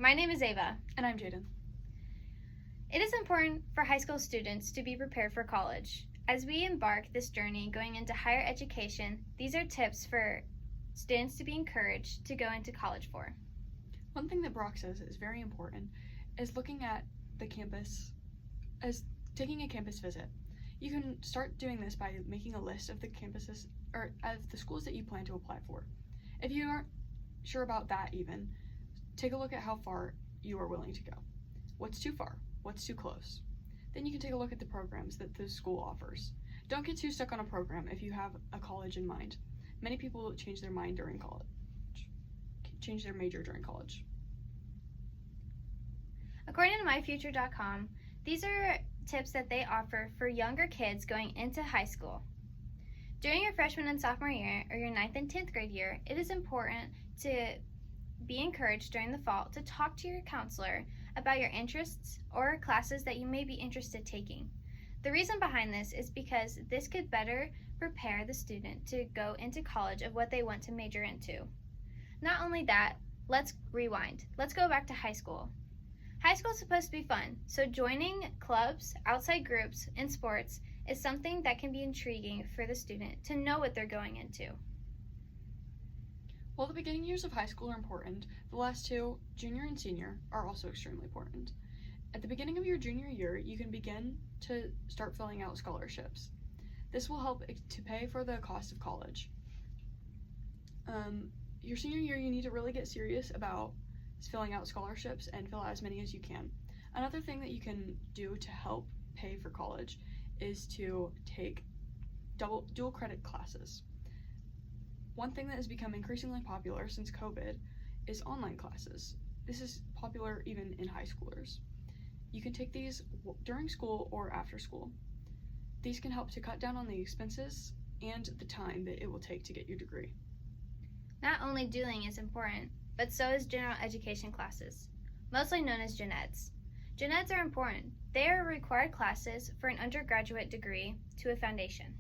My name is Ava. And I'm Jaden. It is important for high school students to be prepared for college. As we embark this journey going into higher education, these are tips for students to be encouraged to go into college for. One thing that Brock says is very important is looking at the campus as taking a campus visit. You can start doing this by making a list of the campuses or of the schools that you plan to apply for. If you aren't sure about that even, take a look at how far you are willing to go. What's too far? What's too close? Then you can take a look at the programs that the school offers. Don't get too stuck on a program if you have a college in mind. Many people change their mind during college, change their major during college. According to myfuture.com, these are tips that they offer for younger kids going into high school. During your freshman and sophomore year, or your 9th and 10th grade year, it is important to be encouraged during the fall to talk to your counselor about your interests or classes that you may be interested in taking. The reason behind this is because this could better prepare the student to go into college of what they want to major into. Not only that, let's rewind. Let's go back to high school. High school is supposed to be fun, so joining clubs, outside groups, and sports is something that can be intriguing for the student to know what they're going into. While the beginning years of high school are important, the last two, junior and senior, are also extremely important. At the beginning of your junior year, you can begin to start filling out scholarships. This will help to pay for the cost of college. Your senior year, you need to really get serious about filling out scholarships and fill out as many as you can. Another thing that you can do to help pay for college is to take dual credit classes. One thing that has become increasingly popular since COVID is online classes. This is popular even in high schoolers. You can take these during school or after school. These can help to cut down on the expenses and the time that it will take to get your degree. Not only dueling is important, but so is general education classes, mostly known as gen eds. Gen eds are important. They are required classes for an undergraduate degree to a foundation.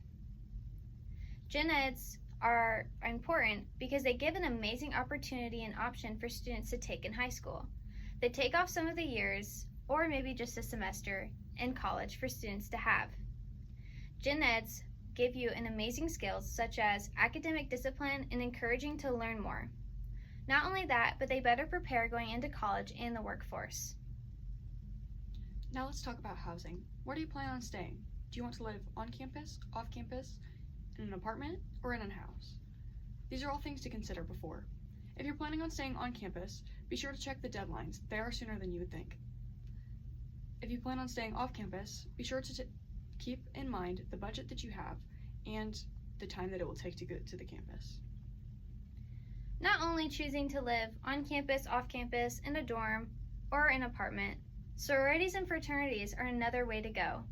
Gen eds are important because they give an amazing opportunity and option for students to take in high school. They take off some of the years, or maybe just a semester, in college for students to have. Gen eds give you an amazing skills such as academic discipline and encouraging to learn more. Not only that, but they better prepare going into college and the workforce. Now let's talk about housing. Where do you plan on staying? Do you want to live on campus, off campus, in an apartment, or in a house? These are all things to consider before. If you're planning on staying on campus, be sure to check the deadlines. They are sooner than you would think. If you plan on staying off campus, be sure to keep in mind the budget that you have and the time that it will take to get to the campus. Not only choosing to live on campus, off campus, in a dorm, or an apartment, sororities and fraternities are another way to go.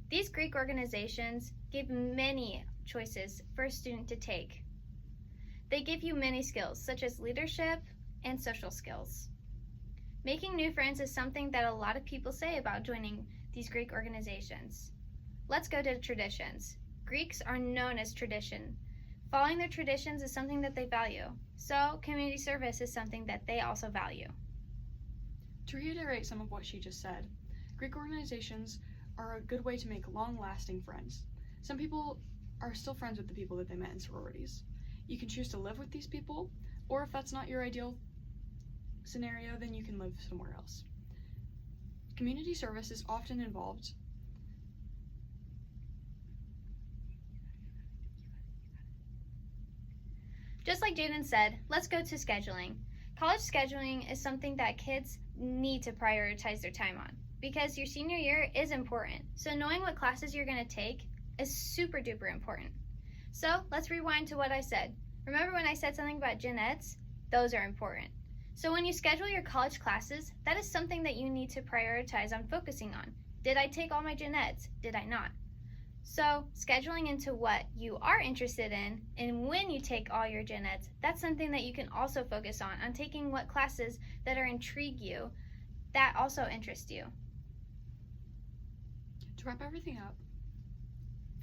These Greek organizations give many choices for a student to take. They give you many skills, such as leadership and social skills. Making new friends is something that a lot of people say about joining these Greek organizations. Let's go to traditions. Greeks are known as tradition. Following their traditions is something that they value, so community service is something that they also value. To reiterate some of what she just said, Greek organizations are a good way to make long-lasting friends. Some people are still friends with the people that they met in sororities. You can choose to live with these people, or if that's not your ideal scenario, then you can live somewhere else. Community service is often involved. Just like Jaden said, let's go to scheduling. College scheduling is something that kids need to prioritize their time on because your senior year is important. So knowing what classes you're going to take is super duper important. So let's rewind to what I said. Remember when I said something about gen eds? Those are important. So when you schedule your college classes, that is something that you need to prioritize on focusing on. Did I take all my gen eds? Did I not? So scheduling into what you are interested in and when you take all your gen eds, that's something that you can also focus on taking what classes that are intrigue you, that also interest you. To wrap everything up,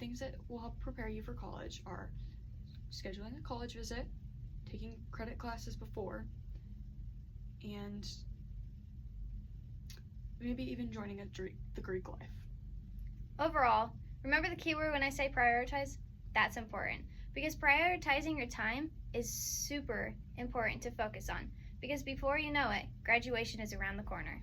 things that will help prepare you for college are scheduling a college visit, taking credit classes before, and maybe even joining the Greek life. Overall, remember the keyword when I say prioritize? That's important, because prioritizing your time is super important to focus on, because before you know it, graduation is around the corner.